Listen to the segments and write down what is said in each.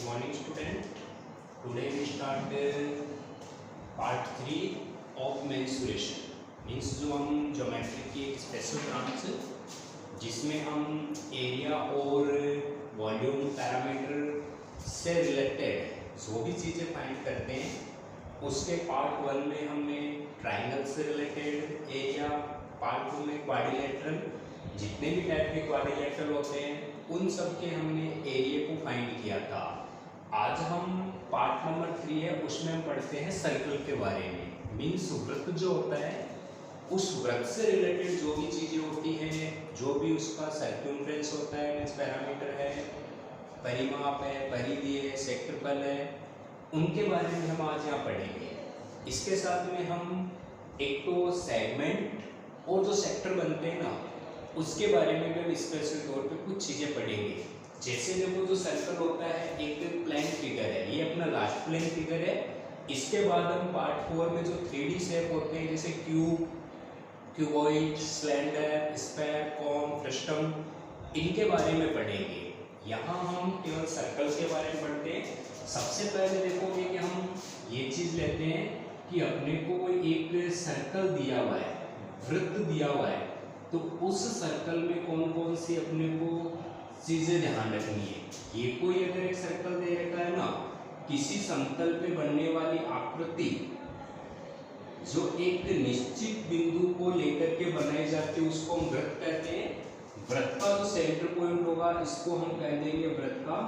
morning student. Today we start part 3 of mensuration. Means जो हम geometry की एक स्पेशल ब्रांच जिसमें हम एरिया और वॉल्यूम पैरामीटर से रिलेटेड जो भी चीज़ें फाइंड करते हैं उसके पार्ट 1 में हमने ट्राइंगल से रिलेटेड एरिया, पार्ट 2 में क्वाड्रिलेटरल, जितने भी टाइप के क्वाड्रिलेटरल होते हैं उन सब के हमने एरिया को फाइंड किया था। आज हम पार्ट नंबर 3 है उसमें हम पढ़ते हैं सर्कल के बारे में। मीन्स वृत्त जो होता है उस वृत्त से रिलेटेड जो भी चीज़ें होती हैं, जो भी उसका सर्कमफ्रेंस होता है, मीन्स पैरामीटर है, परिमाप है, परिधि है, क्षेत्रफल है, उनके बारे में हम आज यहाँ पढ़ेंगे। इसके साथ में हम एक तो सेगमेंट और जो सेक्टर बनते हैं ना उसके बारे में भी हम स्पेशल तौर पे कुछ चीज़ें पढ़ेंगे। जैसे देखो जो सर्कल होता है एक प्लेन फिगर है, ये अपना लास्ट प्लेन फिगर है। इसके बाद हम पार्ट 4 में जो 3D शेप होते हैं जैसे cube, cuboid, cylinder, sphere, cone, frustum, इनके बारे में पढ़ेंगे। यहाँ हम केवल सर्कल के बारे में पढ़ते हैं। सबसे पहले देखोगे कि हम ये चीज़ लेते हैं कि अपने को एक सर्कल दिया हुआ है, वृत्त दिया हुआ है, तो उस सर्कल में कौन कौन सी अपने को चीज़ें ध्यान रखनी है। ये कोई अगर एक सर्कल दे रखा है ना, किसी समतल पे बनने वाली आकृति जो एक निश्चित बिंदु को लेकर के बनाई जाती है उसको हम वृत्त कहते हैं। वृत्त का जो सेंटर पॉइंट होगा इसको हम कह देंगे वृत्त का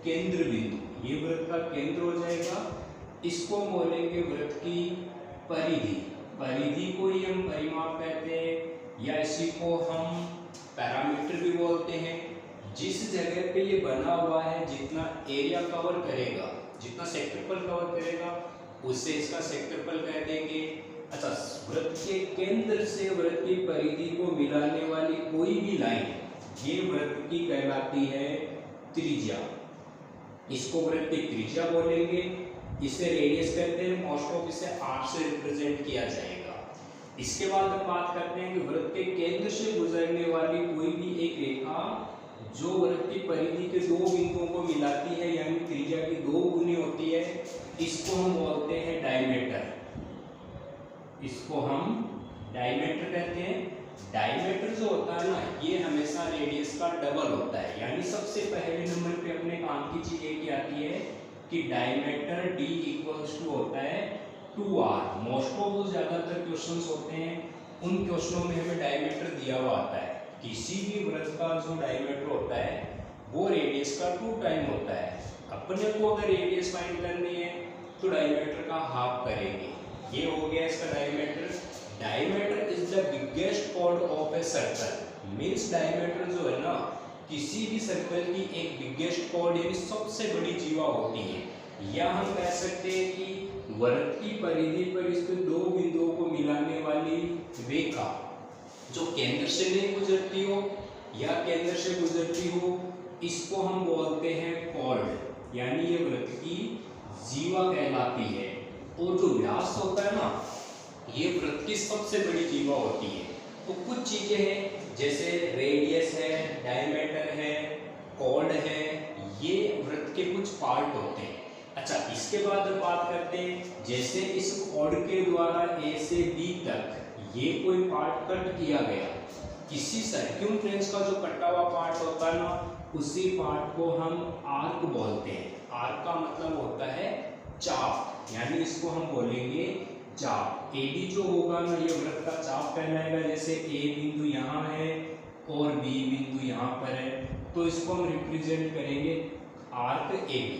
केंद्र बिंदु। ये वृत्त का केंद्र हो जाएगा। इसको हम बोलेंगे वृत्त की परिधि। परिधि को ही हम परिमाप कहते हैं या इसी को हम पैरामीटर भी बोलते हैं। जिस जगह पे ये बना हुआ है जितना एरिया कवर करेगा, जितना क्षेत्रफल कवर करेगा उससे इसका क्षेत्रफल कह देंगे। अच्छा, वृत्त के केंद्र से वृत्त की परिधि को मिलाने वाली कोई भी लाइन ये वृत्त की कहलाती है त्रिज्या। इसको वृत्त की त्रिज्या बोलेंगे। इसे रेडियस कहते हैं। मोस्ट ऑफ इसे 8 से रिप्रेजेंट किया जाएगा। इसके बाद हम बात करते हैं कि वृत्त के केंद्र से गुजरने वाली कोई भी एक रेखा जो वृत्त की परिधि के दो बिंदुओं को मिलाती है, यानी त्रिज्या की 2 गुनी होती है, इसको हम बोलते हैं डायमीटर। इसको हम डायमीटर कहते हैं। डायमीटर जो होता है ना, ये हमेशा रेडियस का डबल होता है। यानी सबसे पहले नंबर पे अपने काम की चीज ये आती है कि डायमीटर D इक्वल्स टू होता है 2R। मोस्ट ऑफ जो ज्यादातर क्वेश्चंस होते हैं उन क्वेश्चनों में हमें डायमीटर दिया हुआ आता है। किसी भी वृत्त का जो डायमीटर होता है वो रेडियस का 2 टाइम होता है। अपने को अगर रेडियस फाइंड करनी है तो डायमीटर का हाफ करेंगे। ये हो गया इसका diameter. Diameter is the biggest chord of a circle. Means diameter जो है ना किसी भी सर्कल की एक बिगेस्ट कॉर्ड यानी सबसे बड़ी जीवा होती है। या हम कह सकते हैं कि वृत्त की परिधि पर इसके 2 बिंदुओं को मिलाने वाली रेखा जो केंद्र से नहीं गुजरती हो या केंद्र से गुजरती हो, इसको हम बोलते हैं कॉर्ड, यानी ये वृत्त की जीवा कहलाती है। और जो व्यास होता है ना, ये वृत्त की सबसे बड़ी जीवा होती है। तो कुछ चीजें हैं जैसे रेडियस है, डायमीटर है, कॉर्ड है, ये वृत्त के कुछ पार्ट होते हैं। अच्छा, इसके बाद हम बात करते हैं जैसे इस कॉर्ड के द्वारा A से B तक ये कोई पार्ट कट किया गया, किसी सर्कमफ्रेंस का जो कटा हुआ पार्ट होता है ना उसी पार्ट को हम आर्क बोलते हैं। आर्क का मतलब होता है चाप, यानी इसको हम बोलेंगे चाप। AB जो होगा ना ये वृत्त का चाप कहलाएगा। जैसे A बिंदु यहाँ है और B बिंदु यहाँ पर है, तो इसको हम रिप्रेजेंट करेंगे आर्क AB।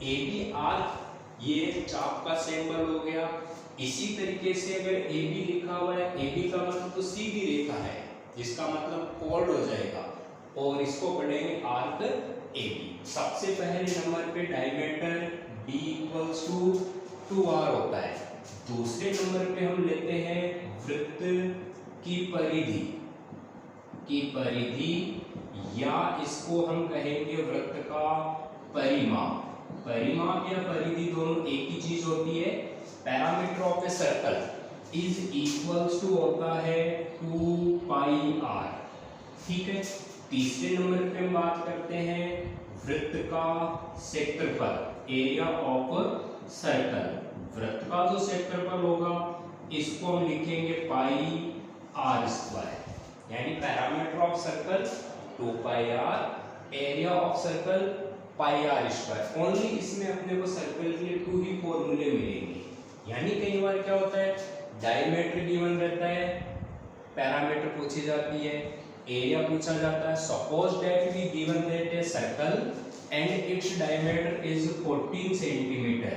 AB आर्क ये चाप का सिंबल हो गया। इसी तरीके से अगर AB लिखा हुआ है, AB का मतलब तो सीधी रेखा है जिसका मतलब कॉर्ड हो जाएगा, और इसको पढ़ेंगे आर्क AB। सबसे पहले नंबर पे diameter D equals to 2R होता है। दूसरे नंबर पे हम लेते हैं वृत्त की परिधि। या इसको हम कहेंगे वृत्त का परिमाप। परिमाप या परिधि दोनों एक ही चीज होती है। Parameter of a circle is equals to होता है 2 पाई R। ठीक है। तीसरे नंबर पे हम बात करते हैं वृत्त का क्षेत्रफल, एरिया ऑफ सर्कल, वृत्त का जो क्षेत्रफल होगा इसको हम लिखेंगे पाई आर स्क्वायर, यानी parameter of circle 2 pi r, area of circle pi r square. Only इसमें अपने को सर्कल के लिए 2 ही फॉर्मूले मिलेंगे। यानी कई बार क्या होता है, डायमीटर गिवन रहता है, पैरामीटर पूछी जाती है, एरिया पूछा जाता है। Suppose that we given that a circle and its diameter is 14 centimetre.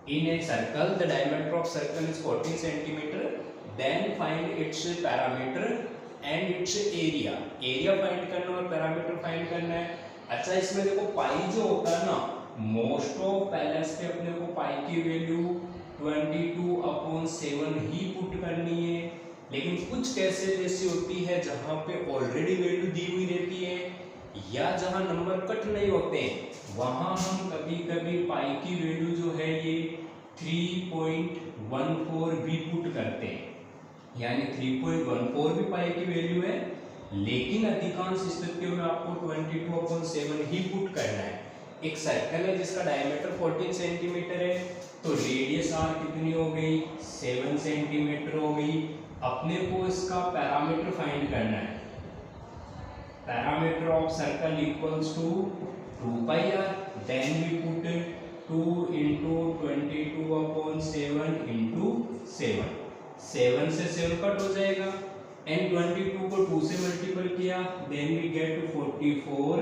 In a circle, the diameter of circle is 14 centimeter. Then find its parameter and its area. Area find करना और parameter find करना है। अच्छा, इसमें देखो पाई जो होता है ना, मोस्ट ऑफ पहले से अपने को पाई की वैल्यू 22/7 ही पुट करनी है। लेकिन कुछ केसेस ऐसी होती है जहाँ पे ऑलरेडी वैल्यू दी हुई रहती है, या जहाँ नंबर कट नहीं होते वहाँ हम कभी कभी पाई की वैल्यू जो है ये 3.14 भी पुट करते हैं, यानी 3.14 भी पाई की वैल्यू है। लेकिन अधिकांश स्थितियों में आपको 22/7 ही पुट करना है। एक सर्कल है जिसका डायमीटर 14 सेंटीमीटर है, तो रेडियस आर कितनी हो गई, 7 सेंटीमीटर हो गई। अपने को इसका पैरामीटर फाइंड करना है। Parameter of circle equals to 2 pi r, then we put 2 into 22/7 into 7, 7 से 7 कट हो जाएगा, एंड 22 को 2 से मल्टीपल किया, देन वी गेट 44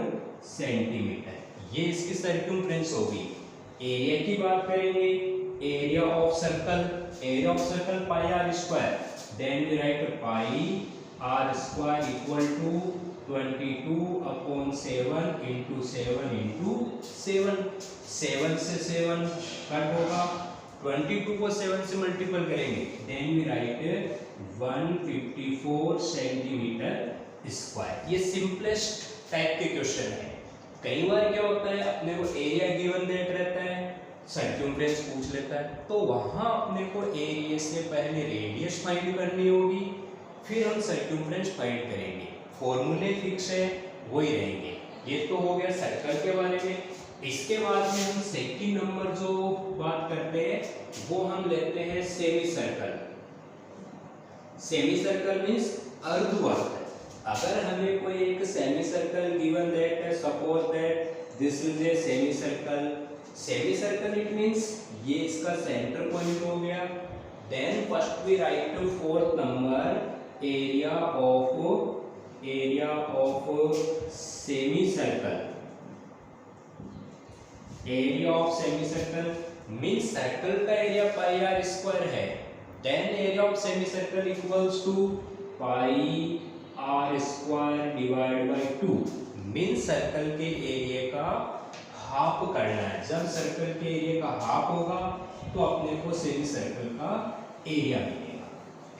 सेंटीमीटर। ये इसकी सर्कमफ्रेंस होगी। एरिया की बात करेंगे, area of circle, area of circle pi r square, then we write pi r square equal to 22/7 into 7 into 7, 7 से 7 कट होगा, 22 को 7 से मल्टीपल करेंगे, then we write 154 centimetre square. ये सिंपलेस्ट टाइप के क्वेश्चन है। कई बार क्या होता है, अपने को एरिया गिवन दैट रहता है, सर्कमफ्रेंस पूछ लेता है, तो वहां अपने को एरिया से पहले रेडियस फाइंड करनी होगी, फिर हम सर्कमफ्रेंस फाइंड करेंगे। फॉर्मूले फिक्स है, वही रहेंगे। ये तो हो गया सर्कल के बारे में। इसके बाद में हम सेकंड नंबर जो बात करते हैं वो हम लेते हैं semi circle. Semi circle means अर्धवर्त। अगर हमें कोई एक सेमी सर्कल गिवन दैट है, suppose that this is a semi circle. Semi circle it means ये इसका सेंटर पॉइंट हो गया। Then first we write fourth number area of semi circle. Area of semi circle means circle का area pi r square है, then area of semi circle equals to pi r square divide bye 2 means circle के area का half करना है। जब circle के area का half होगा तो अपने को सेमी सर्कल का एरिया मिलेगा।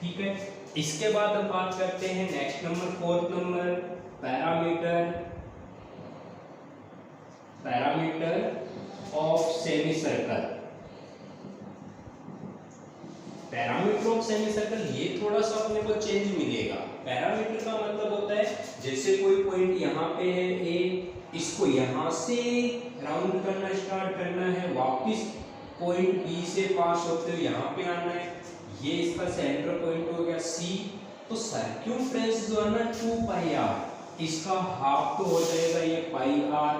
ठीक है, इसके बाद हम बात करते हैं next number, fourth number, parameter of semi circle. Parameter of semi circle ये थोड़ा सा अपने को चेंज मिलेगा। पैरामीटर का मतलब होता है जैसे कोई पॉइंट यहाँ पे है ए, इसको यहाँ से राउंड करना स्टार्ट करना है, वापिस पॉइंट बी से पास होते हुए यहाँ पे आना है, ये इसका सेंटर पॉइंट हो गया सी। तो सर्क्यूम्फ्रेंस जो है ना 2 पाई आर, इसका हाफ तो हो जाएगा ये पाई आर,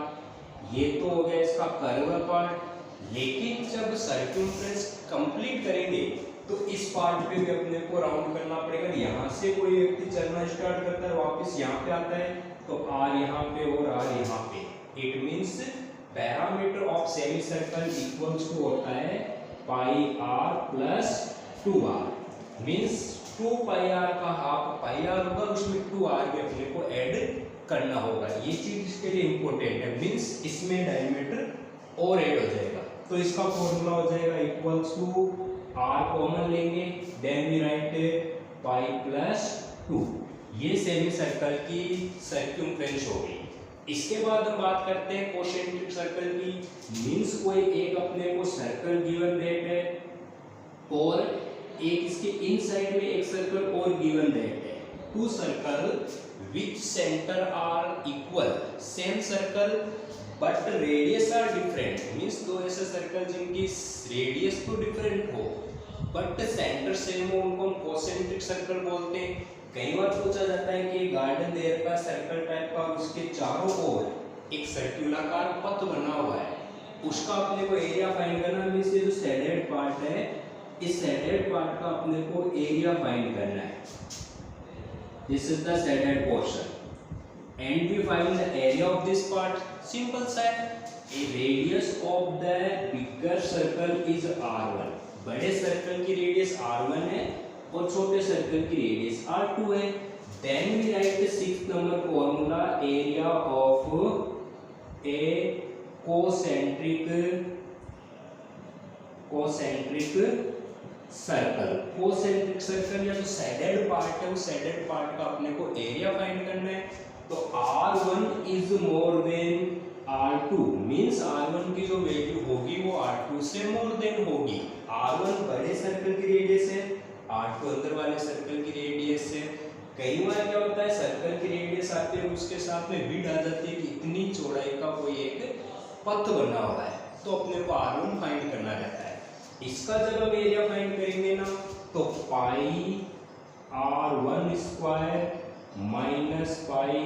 ये तो हो गया इसका कर्व पार्ट। लेकिन जब सर्क्यूम्फ्रेंस कंप्लीट करेंगे तो इस पार्ट पे भी अपने को राउंड करना पड़ेगा। यहाँ से कोई व्यक्ति चलना स्टार्ट करता है, वापस यहाँ पे आता है, तो आर यहाँ पे और आर यहाँ पे। It means parameter of semi circle equals to होता है pi r plus 2r means 2 pi r का हाफ पाई आर होगा, उसमें 2r भी अपने को ऐड करना होगा। ये चीज इसके लिए इंपॉर्टेंट है, मींस इसमें डायमीटर और ऐड हो जाएगा। तो इसका फॉर्मूला हो जाएगा इक्वल्स टू r कॉमन लेंगे, then we write pi plus 2। ये सेमी सर्कल की सर्क्यूम्फ्रेंस होगी। इसके बाद हम बात करते हैं कोसेंट्रिक सर्कल की। मींस कोई एक अपने को सर्कल गिवन दैट है और एक इसके इनसाइड में एक सर्कल और गिवन दैट है। two circle which center are equal, same circle but radius are different, means दो ऐसे सर्कल जिनकी रेडियस तो डिफरेंट हो बट सेंटर सेम हो, उनको हम कॉन्सेंट्रिक सर्कल बोलते हैं। कई बार पूछा जाता है कि गार्डन देयर का सर्कल टाइप का, उसके चारों ओर एक सर्कुलाकार पथ बना हुआ है, उसका अपने को एरिया फाइंड करना, मींस ये जो शेडेड पार्ट है, इस शेडेड पार्ट का अपने को एरिया फाइंड करना है। This is the shaded portion and we find the area of this part. Simple सा है, a radius of the bigger circle is r1, बड़े सर्कल की रेडियस r1 है और छोटे सर्कल की रेडियस r2 है। Then we write the 6th number formula, area of a concentric circle. Concentric circle या जो शेडेड पार्ट है, उस शेडेड पार्ट का अपने को एरिया फाइंड करना है। तो r1 is more than r2, means r1 की जो वैल्यू होगी वो r2 से मोर देन होगी। r1 बड़े सर्कल की रेडियस है, r2 अंदर वाले सर्कल की रेडियस है। कई बार क्या होता है, सर्कल की रेडियस आती है उसके साथ में विड्थ आ जाती है कि इतनी चौड़ाई का कोई एक पथ बना हुआ है, तो अपने को r1 फाइंड करना रहता है। इसका जब हम एरिया फाइंड करेंगे ना, तो पाई r1 स्क्वायर माइनस पाई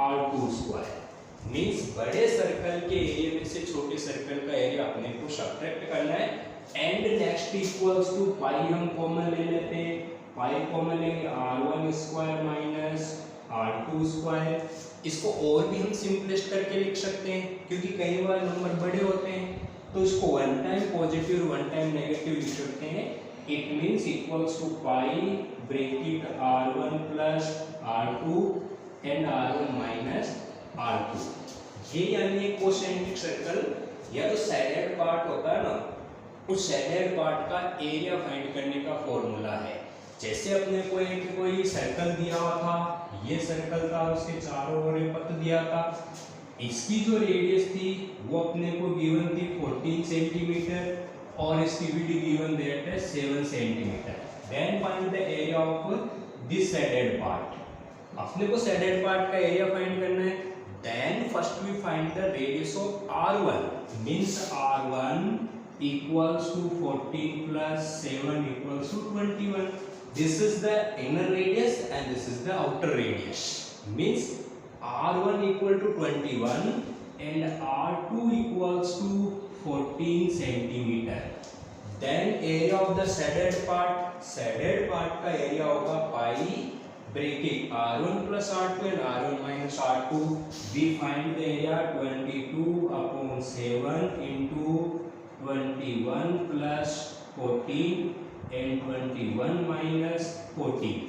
r2 स्क्वायर, मींस बड़े सर्कल के एरिया में से छोटे सर्कल का एरिया अपने को सब्ट्रैक्ट करना है। एंड नेक्स्ट इक्वल्स टू पाई हम कॉमन ले लेते हैं, पाई कॉमन लेंगे r1 square minus r2 square. इसको और भी हम सिंपलेस्ट करके लिख सकते हैं, क्योंकि कई बार नंबर बड़े होते हैं तो इसको वन टाइम पॉजिटिव और वन टाइम नेगेटिव लिख सकते हैं। It means equals to pi bracket r1 plus r2 and r1 minus r2। ये यानी कोसेंट्रिक सर्कल या जो शेडेड पार्ट होता है ना, उस शेडेड पार्ट का एरिया फाइंड करने का फॉर्मूला है। जैसे अपने को एक कोई सर्कल दिया हुआ था, ये सर्कल था, उसके चारों ओर पथ दिया था, इसकी जो रेडियस थी वो अपने को गिवन थी 14 सेंटीमीटर और इसकी विड्थ गिवन दैट है 7 centimetre. Then find the area of this shaded part. अपने को शेडेड पार्ट का एरिया फाइंड करना है। Then first we find the radius of r1, means r1 equals to 14 plus 7 equals to 21. This is the inner radius and this is the outer radius. Means r1 equal to 21 and r2 equals to 14 centimeter. Then area of the shaded part का area होगा pi bracket r1 plus r2 and r1 minus r2. We find the area 22 upon 7 into 21 plus 14 and 21 minus 14।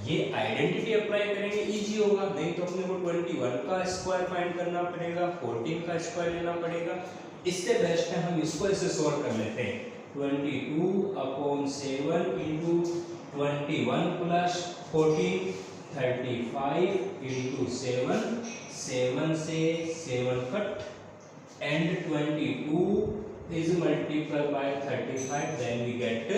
ये identity apply करेंगे, easy होगा। नहीं तो अपने को 21 का स्क्वायर फाइंड करना पड़ेगा, 14 का स्क्वायर लेना पड़ेगा। इससे बेस्ट है हम इसको ऐसे सॉल्व कर लेते हैं। 22 अपॉन 7 इंटू 21 प्लस 14, 35 इंटू 7, 7 से 7 cut and 22 is multiplied by 35, then we get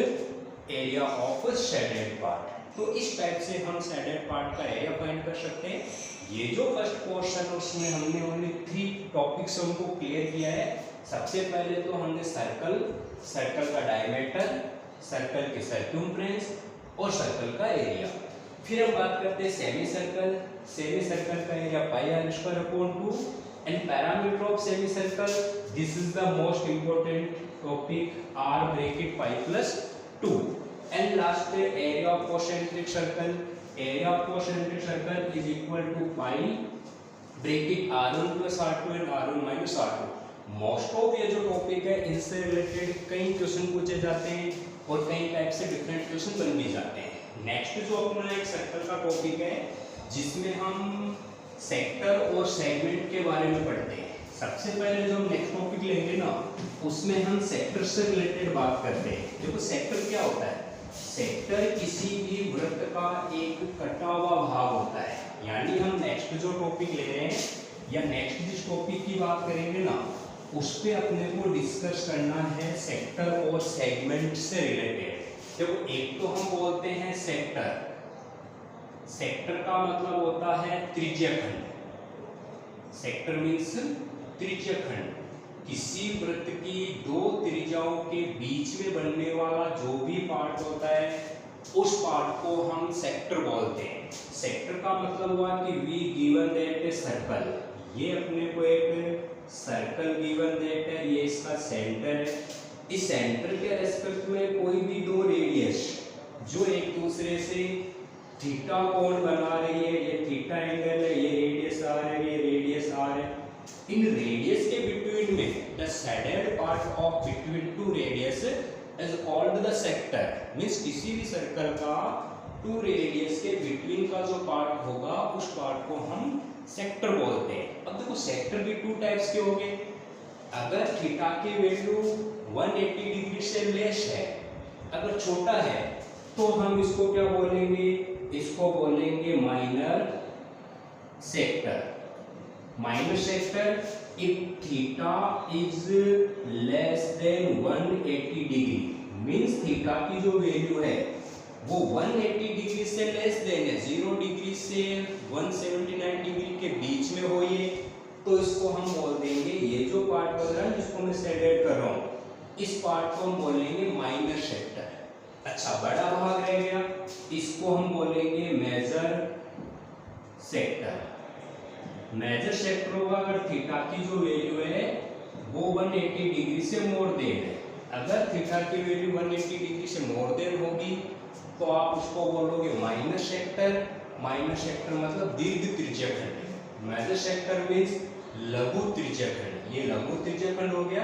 area of shaded part। तो इस टाइप से हम shaded part का एरिया फाइंड कर सकते हैं। ये जो फर्स्ट पोर्शन है उसमें हमने ओनली 3 टॉपिक्स हमको क्लियर किया है। सबसे पहले तो हमने सर्कल का डायमीटर, सर्कल के सर्कमफ्रेंस और सर्कल का एरिया। फिर हम बात करते हैं सेमी सर्कल का area pi r square upon 2 and parameter of semicircle, this is the most important topic, r bracket pi plus 2। and last area of concentric circle is equal to pi bracket r1 plus r2 and r1 minus r2। Most of ये जो topic है इनसे related कई question पूछे जाते हैं और कई टाइप से डिफरेंट क्वेश्चन बन भी जाते हैं। नेक्स्ट जो अपना एक सर्कल का टॉपिक है जिसमें हम सेक्टर और सेगमेंट के बारे में पढ़ते हैं। सबसे पहले जो हम नेक्स्ट टॉपिक लेंगे ना, उसमें हम सेक्टर से रिलेटेड बात करते हैं। देखो सेक्टर क्या होता है, सेक्टर किसी भी वृत्त का एक कटा हुआ भाग होता है। यानी हम नेक्स्ट जो टॉपिक ले रहे हैं या नेक्स्ट जिस टॉपिक की बात करेंगे ना, उस पे अपने को डिस्कस करना है सेक्टर और सेगमेंट से रिलेटेड। देखो एक तो हम बोलते हैं सेक्टर सेक्टर का मतलब होता है त्रिज्यखंड। Sector means त्रिज्यखंड। किसी वृत्त की दो त्रिज्याओं के बीच में बनने वाला जो भी पार्ट होता है उस पार्ट को हम सेक्टर बोलते हैं। सेक्टर का मतलब हुआ कि we given that a circle, ये अपने को एक सर्कल गिवन दैट है, ये इसका सेंटर है। इस सेंटर के रेस्पेक्ट में कोई भी दो रेडियस जो एक दूसरे से थीटा कोण बना रही है, ये थीटा एंगल है, ये रेडियस आर है, ये रेडियस आर है। इन रेडियस के बिटवीन में the shaded part of between two radius is called the sector. Means किसी भी सर्कल का टू रेडियस के बिटवीन का जो पार्ट होगा उस पार्ट को हम सेक्टर बोलते हैं। अब देखो सेक्टर भी टू टाइप्स के हो गए। अगर थीटा की वैल्यू 180 डिग्री से लेस है, अगर छोटा है, तो हम इसको क्या बोलेंगे, इसको बोलेंगे minor sector. Minor sector if theta is less than 180 degree, means theta की जो वैल्यू है वो 180 डिग्री से लेस देन है, 0 डिग्री से 179 डिग्री के बीच में हो ये, तो इसको हम बोल देंगे, ये जो पार्ट बन रहा है जिसको मैं सेपरेट कर रहा हूँ, इस पार्ट को हम बोलेंगे माइनर सेक्टर। अच्छा, बड़ा भाग रह गया, इसको हम बोलेंगे मेजर सेक्टर। मेजर सेक्टर होगा अगर थीटा की जो वैल्यू है वो 180 डिग्री से मोर देन है। अगर थीटा की वैल्यू 180 डिग्री से मोर देन होगी तो आप उसको बोलोगे माइनर सेक्टर। माइनर सेक्टर मतलब दीर्घ त्रिज्यखंड। मेजर सेक्टर मीन्स लघु त्रिज्यखंड। ये लघु त्रिज्यखंड हो गया,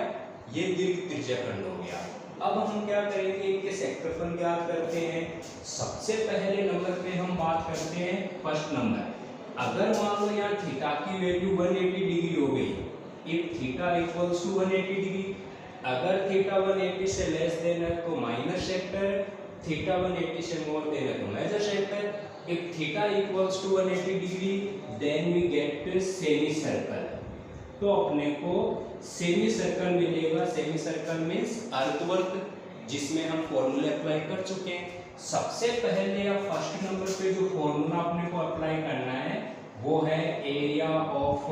ये दीर्घ त्रिज्यखंड हो गया। अब हम क्या करेंगे, इनके सेक्टरफल ज्ञात करते हैं। सबसे पहले नंबर पे हम बात करते हैं फर्स्ट नंबर। अगर मान लो यहाँ थीटा की वैल्यू 180 डिग्री हो गई, if theta equals to 180 degree, अगर थीटा 180 से लेस देन है तो माइनर सेक्टर, थीटा 180 से मोर देन है तो major sector. If theta equals to 180 degree then we get semi circle. तो अपने को सेमी सर्कल मिलेगा। सेमी सर्कल मींस अर्धवर्त, जिसमें हम फॉर्मूले अप्लाई कर चुके हैं। सबसे पहले या फर्स्ट नंबर पे जो फॉर्मूला अपने को अप्लाई करना है वो है एरिया ऑफ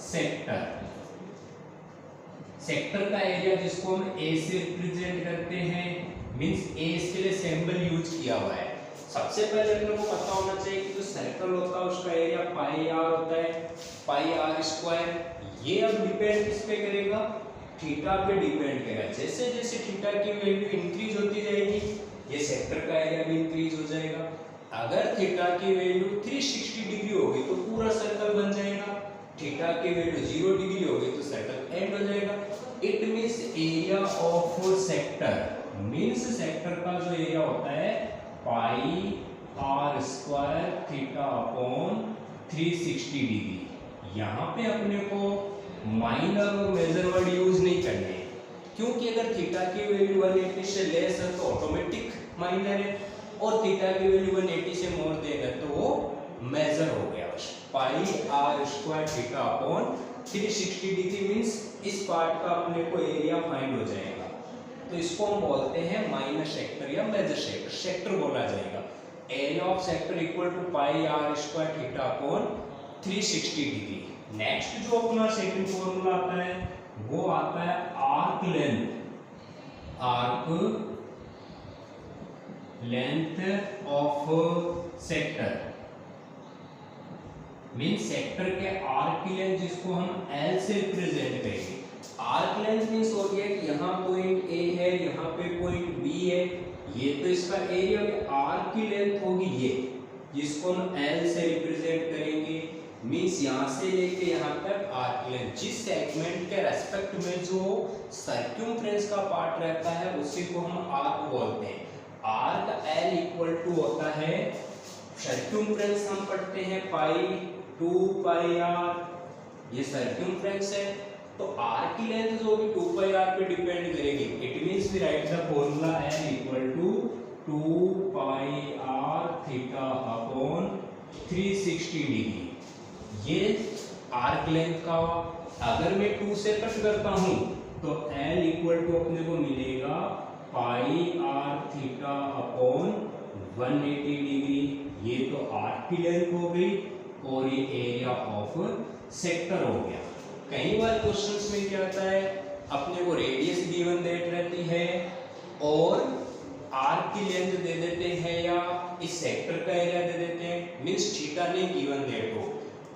सेक्टर। सेक्टर का एरिया जिसको हम ए से रिप्रेजेंट करते हैं, मींस ए इसके लिए सिंबल यूज किया हुआ है। सबसे पहले अपने को पता होना चाहिए कि जो सर्कल होता है उसका एरिया पाई आर होता है, पाई आर स्क्वायर। ये अब डिपेंड किस पे करेगा, थीटा पे डिपेंड करेगा। जैसे जैसे थीटा की वैल्यू इंक्रीज होती जाएगी ये सेक्टर का एरिया भी इंक्रीज हो जाएगा। अगर थीटा की वैल्यू 360 डिग्री होगी तो पूरा सर्कल बन जाएगा, थीटा की वैल्यू 0 डिग्री होगी तो सर्कल एंड हो जाएगा। It means area of sector means sector का जो एरिया होता है pi r square theta upon 360 degree. यहाँ पे अपने को माइनर और मेजर वर्ड यूज नहीं करने, क्योंकि अगर थीटा की वैल्यू 180 से लेस है तो ऑटोमेटिक माइनर है, और थीटा की वैल्यू 180 से मोर देगा तो वो मेजर हो गया। Pi r square theta upon 360 degree means इस पार्ट का अपने को एरिया फाइंड हो जाएगा। तो इसको हम बोलते हैं माइनर सेक्टर या मेजर सेक्टर, सेक्टर बोला जाएगा। Area of sector equal to pi r square theta upon 360 degree. Next जो अपना सेकंड फॉर्मूला आता है वो आता है arc length of sector. Means sector के आर्क की लेंथ जिसको हम एल से रिप्रेजेंट करेंगे। आर्क लेंथ मींस हो गया कि यहाँ पॉइंट ए है, यहाँ पे पॉइंट बी है, ये तो इसका एरिया है। आर्क की लेंथ होगी ये, जिसको हम एल से रिप्रेजेंट करेंगे। मींस यहाँ से लेके यहाँ तक आर्क लेंथ, जिस सेगमेंट के रेस्पेक्ट में जो सर्क्यूम्फ्रेंस का पार्ट रहता है उसी को हम आर्क बोलते हैं। आर्क एल इक्वल टू होता है, सर्क्यूम्फ्रेंस हम पढ़ते हैं पाई 2 पाई आर, ये सर्क्यूम्फ्रेंस है। तो आर की लेंथ जो होगी 2 पाई आर पे डिपेंड करेगी। It means we write the formula l equal to 2 pi r theta upon 360 degree. ये आर्क लेंथ का। अगर मैं 2 से कट करता हूं तो एल इक्वल टू अपने को मिलेगा पाई आर थीटा अपॉन 180 डिग्री, ये तो आर्क की लेंथ हो गई और ये एरिया ऑफ सेक्टर हो गया। कई बार क्वेश्चंस में क्या आता है, अपने को रेडियस गिवन देट रहती है और आर्क की लेंथ दे देते हैं या इस सेक्टर का एरिया दे देते हैं, मींस थीटा नहीं गिवन देट हो।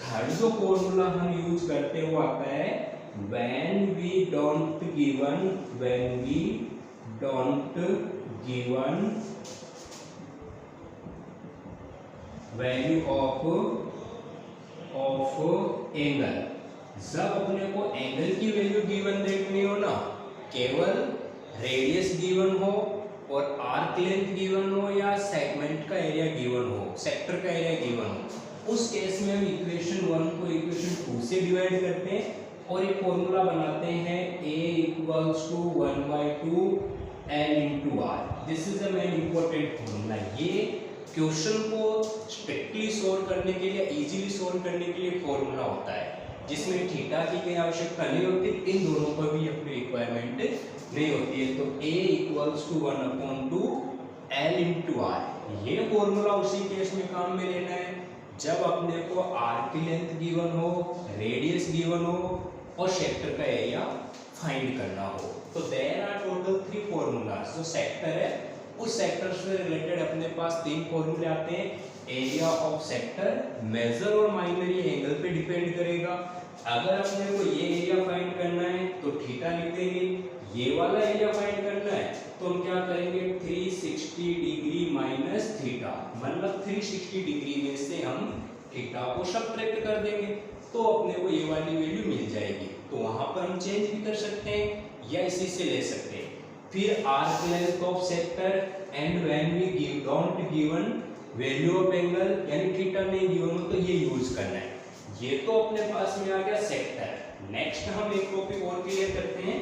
थर्ड जो फॉर्मूला हम यूज करते हैं वो आता है when we don't given value of angle. जब अपने को एंगल की वैल्यू गिवन देट नहीं हो ना, केवल रेडियस गिवन हो और आर्क लेंथ गिवन हो या सेगमेंट का एरिया गिवन हो, सेक्टर का एरिया गिवन हो, उस केस में हम इक्वेशन 1 को इक्वेशन 2 से डिवाइड करते हैं और एक फॉर्मूला बनाते हैं a equals to 1/2 l into r. This is a main important formula. ये क्वेश्चन को स्ट्रिक्टली सोल्व करने के लिए, इजीली सोल्व करने के लिए फॉर्मूला होता है जिसमें थीटा की कोई आवश्यकता नहीं होती, इन दोनों पर भी अपनी रिक्वायरमेंट नहीं होती है। तो a equals to 1/2 l into r. ये फॉर्मूला उसी केस में काम में लेना है जब अपने को आर्क की लेंथ गिवन हो, रेडियस गिवन हो और सेक्टर का एरिया फाइंड करना हो। तो देयर आर टोटल 3 फॉर्मूलाज। जो सेक्टर है उस सेक्टर से रिलेटेड अपने पास 3 फॉर्मूले आते हैं। एरिया ऑफ सेक्टर, मेजर और माइनर ये एंगल पे डिपेंड करेगा। अगर अपने को ये एरिया फाइंड करना है तो थीटा लिख देंगे, ये वाला एरिया फाइंड करना है तो हम क्या करेंगे 360 डिग्री माइनस थीटा, मतलब 360 डिग्री में से हम थीटा को सब्ट्रैक्ट कर देंगे तो अपने को ये वाली वैल्यू मिल जाएगी। तो वहां पर हम चेंज भी कर सकते हैं या इसी से ले सकते हैं। फिर arc length of sector and when we don't given value of angle यानी थीटा नहीं गिवन हो तो ये यूज करना है। ये तो अपने पास में आ गया सेक्टर। नेक्स्ट हम एक टॉपिक और क्लियर करते हैं।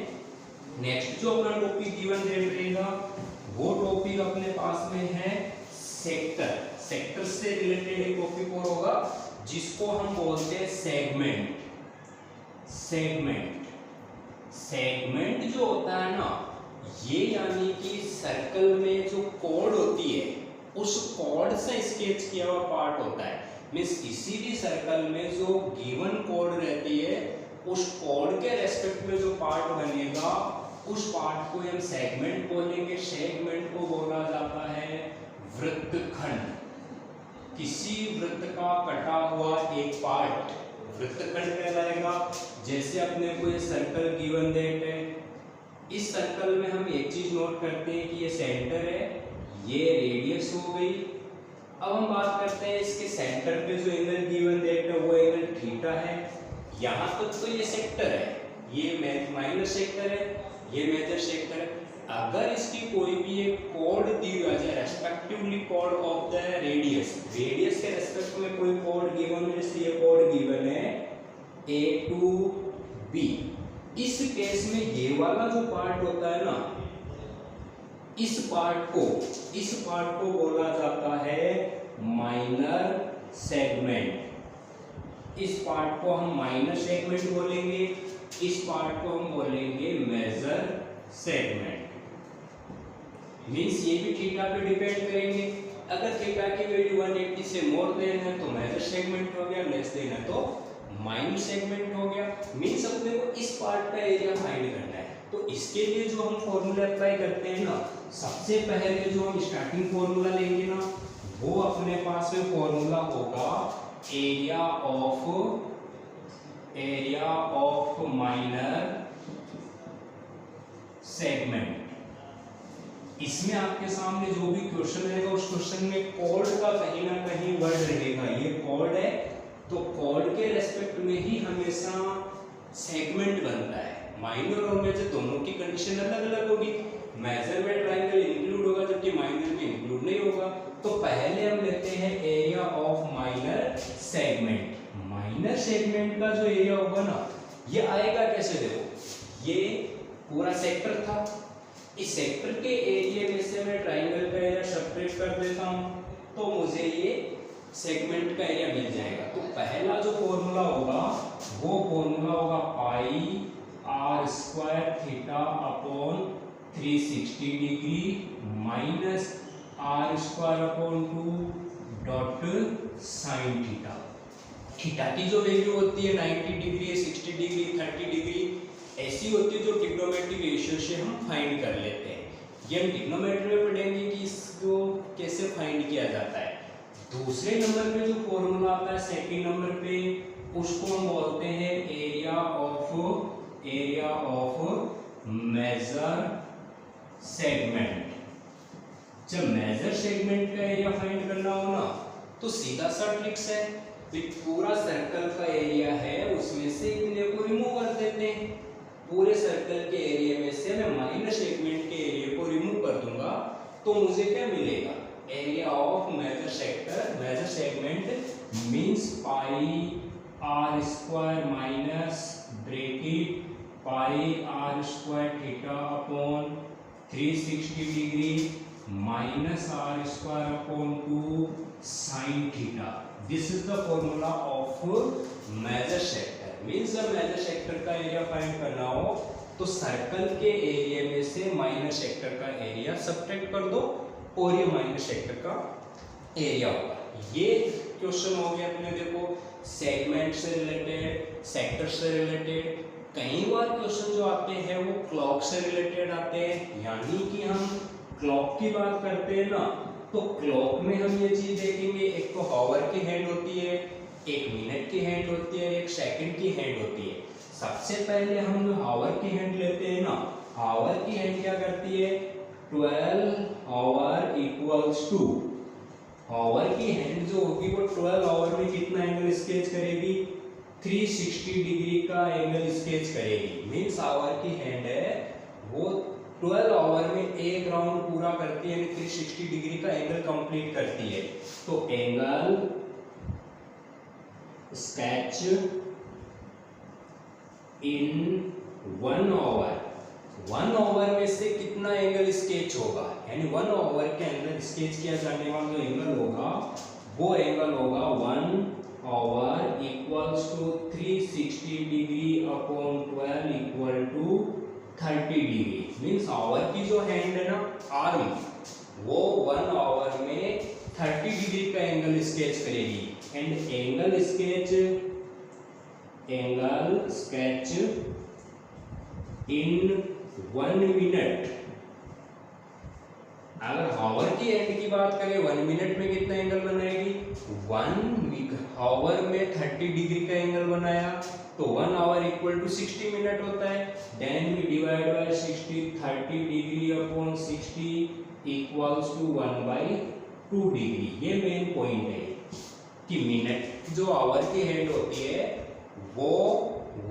नेक्स्ट जो अपना टॉपिक गिवन रहेगा वो टॉपिक अपने पास में है सेक्टर। सेक्टर से रिलेटेड एक टॉपिक और होगा जिसको हम बोलते हैं सेगमेंट। सेगमेंट जो होता है ना, ये यानी कि सर्कल में जो कॉर्ड होती है उस कॉर्ड से स्केच किया हुआ पार्ट होता है। मींस किसी भी सर्कल में जो गिवन कॉर्ड रहती है उस कॉर्ड के रेस्पेक्ट में जो पार्ट बनेगा उस पार्ट को हम सेगमेंट बोलेंगे। सेगमेंट को बोला जाता है वृत्तखंड। किसी वृत्त का कटा हुआ एक पार्ट वृत्तखंड कहलाएगा। जैसे अपने को ये सर्कल गिवन देट है, इस सर्कल में हम एक चीज नोट करते हैं कि ये सेंटर है, ये रेडियस हो गई। अब हम बात करते हैं इसके सेंटर पे जो एंगल गिवन देट है वो एंगल थीटा है। यहाँ तक तो ये सेक्टर है, ये माइनर सेक्टर है, ये मेजर सेक्टर है। अगर इसकी कोई भी एक कोड दी हुई है respectively code of the radius, radius के रेस्पेक्ट में कोई कोड गिवन है, जैसे ये कोड गिवन है a to b, इस केस में ये वाला जो पार्ट होता है ना, इस पार्ट को बोला जाता है माइनर सेगमेंट। इस पार्ट को हम माइनर सेगमेंट बोलेंगे, इस पार्ट को हम बोलेंगे मेजर सेगमेंट। मींस ये भी थीटा पे डिपेंड करेंगे। अगर थीटा की वैल्यू 180 से मोर देन है तो मेजर सेगमेंट हो गया, लेस देन है तो माइनर सेगमेंट हो गया। मींस अपने को इस पार्ट का एरिया फाइंड करना है। तो इसके लिए जो हम फॉर्मूला अप्लाई करते हैं ना, सबसे पहले जो हम स्टार्टिंग फॉर्मूला लेंगे ना, वो अपने पास में फॉर्मूला होगा एरिया ऑफ माइनर सेगमेंट। इसमें आपके सामने जो भी क्वेश्चन रहेगा उस क्वेश्चन में कॉर्ड का कहीं ना कहीं वर्ड रहेगा। ये कॉर्ड है तो कॉर्ड के रेस्पेक्ट में ही हमेशा सेगमेंट बनता है। माइनर और मेजर दोनों की कंडीशन अलग अलग होगी। मेजर में ट्रायंगल इंक्लूड होगा जबकि माइनर में इंक्लूड नहीं होगा। तो पहले हम लेते हैं area of minor segment. Minor segment का जो एरिया होगा ना, ये आएगा कैसे, देखो ये पूरा सेक्टर था, इस सेक्टर के एरिया में से मैं ट्रायंगल का एरिया सब्ट्रैक्ट कर देता हूं तो मुझे ये सेगमेंट का एरिया मिल जाएगा। तो पहला जो फॉर्मूला होगा वो फॉर्मूला होगा pi r square theta upon 360 degree minus r square upon 2 dot sine theta. Theta की जो वैल्यू होती है 90 डिग्री, 60 डिग्री, 30 डिग्री ऐसी होती है जो ट्रिग्नोमेट्रिक रेशियो से हम फाइंड कर लेते हैं। ये हम ट्रिग्नोमेट्री में पढ़ेंगे कि इसको कैसे फाइंड किया जाता है। दूसरे नंबर पे जो फॉर्मूला आता है सेकंड नंबर पे, उसको हम बोलते हैं एरिया ऑफ मेजर सेगमेंट। जब मेजर सेगमेंट का एरिया फाइंड करना हो ना तो सीधा सा ट्रिक्स है, पूरा सर्कल का एरिया है उसमें से इतने को रिमूव कर देते हैं। पूरे सर्कल के एरिया में से मैं माइनर सेगमेंट के एरिया को रिमूव कर दूंगा तो मुझे क्या मिलेगा, area of major sector major segment means pi r square minus bracket pi r square theta upon 360 degree minus r square upon 2 sine theta. This is the formula of major sector. Means जब major sector का area find करना हो तो circle के area में से minor sector का area subtract कर दो और ये माइनर सेक्टर का एरिया होगा। ये क्वेश्चन हो गया अपने देखो सेगमेंट से रिलेटेड, सेक्टर से रिलेटेड। कई बार क्वेश्चन जो आते हैं वो क्लॉक से रिलेटेड आते हैं, यानी कि हम क्लॉक की बात करते हैं ना तो क्लॉक में हम ये चीज देखेंगे, एक तो हावर की हैंड होती है, एक मिनट की हैंड होती है, एक सेकंड की हैंड होती है। सबसे पहले हम जो हावर की हैंड लेते हैं ना, हावर की हैंड क्या करती है, 12 आवर इक्वल्स टू, हावर की हैंड जो होगी वो 12 आवर में कितना एंगल स्केच करेगी, 360 डिग्री का एंगल स्केच करेगी। मींस आवर की हैंड है वो 12 आवर में एक राउंड पूरा करती है, 360 डिग्री का एंगल कंप्लीट करती है। तो angle sketch in 1 hour, 1 hour में से कितना एंगल स्केच होगा, यानी 1 आवर के अंदर स्केच किया जाने वाला जो एंगल होगा वो एंगल होगा 1 hour equals to 360 degree upon 12 equal to 30 degree. Means hour की जो हैंड है ना आर्म, वो 1 आवर में 30 डिग्री का एंगल स्केच करेगी। And angle sketch in 1 minute, अगर हावर की एंड की बात करें 1 मिनट में कितना एंगल बनाएगी, 1 हावर में 30 डिग्री का एंगल बनाया तो 1 आवर इक्वल टू 60 मिनट होता है। Then we divide by 60, 30 degree upon 60 equals to 1/2 degree. ये मेन पॉइंट है कि मिनट जो आवर की हैंड होती है वो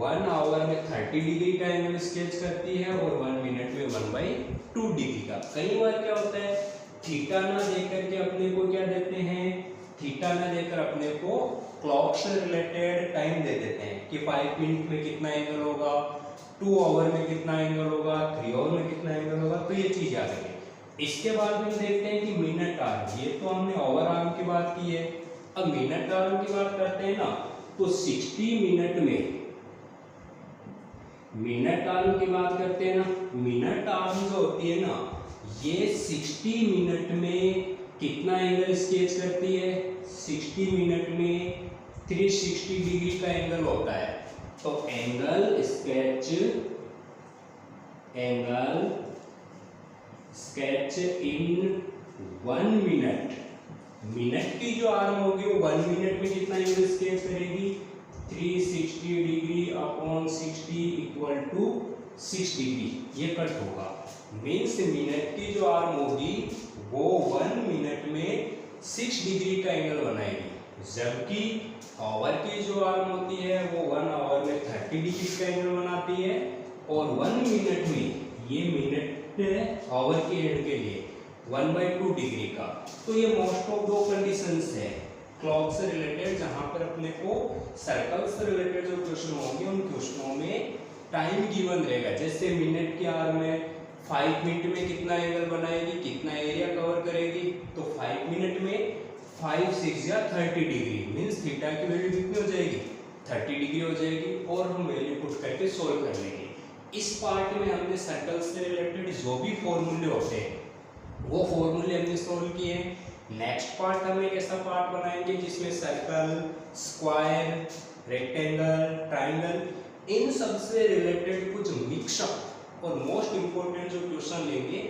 1 आवर में 30 डिग्री का एंगल स्केच करती है और 1 मिनट में 1/2 डिग्री का। कई बार क्या होता है थीटा ना देकर के अपने को क्या देते हैं, थीटा ना देकर अपने को क्लॉक से रिलेटेड टाइम दे देते हैं कि 5 मिनट में कितना एंगल होगा, 2 आवर में कितना एंगल होगा, 3 आवर में कितना एंगल होगा। तो ये चीज याद रखें। इसके बाद हम देखते हैं कि मिनट आर्म, ये तो हमने ओवर आर्म की बात की है, अब मिनट आर्म की बात करते हैं ना तो 60 मिनट में, मिनट आर्म की बात करते हैं ना, मिनट आर्म जो होती है ना ये 60 मिनट में कितना एंगल स्केच करती है, 60 मिनट में 360 डिग्री का एंगल होता है। तो angle sketch in 1 minute, minute की जो आर्म होगी वो 1 मिनट में कितना एंगल स्केच करेगी, 360 degree upon 60 equal to 6 degree. ये कट होगा। मीन्स मिनट की जो आर्म होगी वो 1 मिनट में 6 डिग्री का एंगल बनाएगी, जबकि आवर की जो आर्म होती है वो 1 आवर में 30 डिग्री का एंगल बनाती है और 1 मिनट में, ये मिनट आवर की हेड के लिए 1/2 डिग्री का। तो ये मोस्ट ऑफ 2 कंडीशंस है क्लॉक से रिलेटेड, जहां पर अपने को सर्कल से रिलेटेड जो क्वेश्चन होंगे उन क्वेश्चनों में टाइम गिवन रहेगा। जैसे मिनट की आर्म में 5 मिनट में कितना एंगल बनाएगी, कितना एरिया कवर करेगी, तो 5 मिनट में 5, 6 या 30 डिग्री। मींस थीटा की वैल्यू कितनी हो जाएगी, 30 डिग्री हो जाएगी और हम वैल्यू पुट करके सोल्व कर लेंगे। इस पार्ट में हमने सर्कल से रिलेटेड जो भी फॉर्मूले होते हैं वो फॉर्मूले हमने सोल्व किए हैं। नेक्स्ट पार्ट हम एक ऐसा पार्ट बनाएंगे जिसमें सर्कल, स्क्वायर, रेक्टेंगल, ट्राइंगल, इन सब से रिलेटेड कुछ मिक्सअप और मोस्ट इंपॉर्टेंट जो क्वेश्चन लेंगे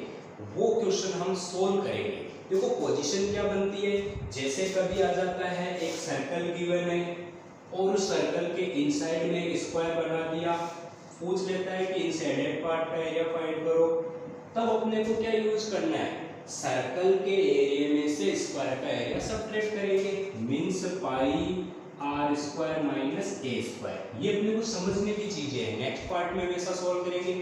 वो क्वेश्चन हम सोल्व करेंगे। देखो पोजीशन क्या बनती है, जैसे कभी आ जाता है एक सर्कल गिवन है और उस सर्कल के इनसाइड में एक स्क्वायर बना दिया, पूछ लेता है कि इनसाइडेड पार्ट का एरिया फाइंड करो, तब अपने को क्या यूज करना है, सर्कल के एरिया में से स्क्वायर का एरिया सब्ट्रैक्ट करेंगे, means pi r square minus a square. ये अपने को समझने की चीजें हैं, नेक्स्ट पार्ट में वैसा सॉल्व करेंगे।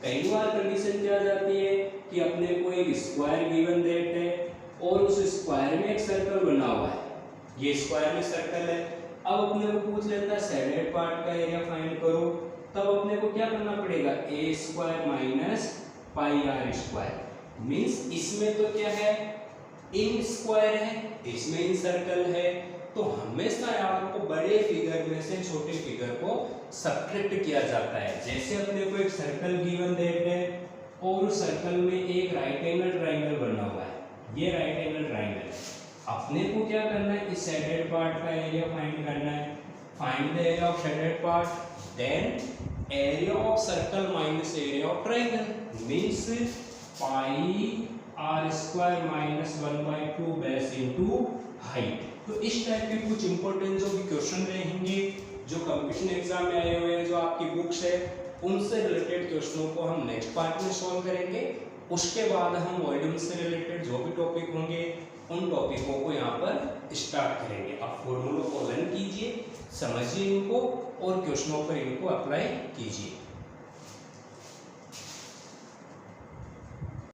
कई बार कंडीशन क्या आ जाती है कि अपने को एक स्क्वायर गिवन देट है और उस स्क्वायर में एक सर्कल बना हुआ है, ये स्क्वायर में सर्कल है, अब अपने को पूछ लेता है साइडेड पार्ट का एरिया फाइंड करो, तब अपने को क्या करना पड़ेगा, a square minus pi r square, means इसमें तो क्या है, इन स्क्वायर है, इसमें इन सर्कल है, तो हमेशा आपको बड़े फिगर में से छोटे फिगर को सब्ट्रैक्ट किया जाता है। जैसे अपने को एक सर्कल गिवन देट है और उस सर्कल में एक राइट एंगल ट्राइंगल बना हुआ है, ये राइट एंगल ट्राइंगल है, अपने को क्या करना है, इस साइडेड पार्ट का एरिया फाइंड करना है, find the area of sided part, then area of circle minus area of triangle, means pi r square minus 1/2 base into height. तो इस टाइप के कुछ इंपॉर्टेंट जो भी क्वेश्चन रहेंगे जो कंपटीशन एग्जाम में आए हुए हैं, जो आपकी बुक्स है उनसे रिलेटेड क्वेश्चनों को हम नेक्स्ट पार्ट में सॉल्व करेंगे। उसके बाद हम वॉल्यूम से रिलेटेड जो भी टॉपिक होंगे उन टॉपिकों को यहाँ पर स्टार्ट करेंगे। आप फॉर्मूलों को लर्न कीजिए, समझिए इनको और क्वेश्चनों पर इनको अप्लाई कीजिए।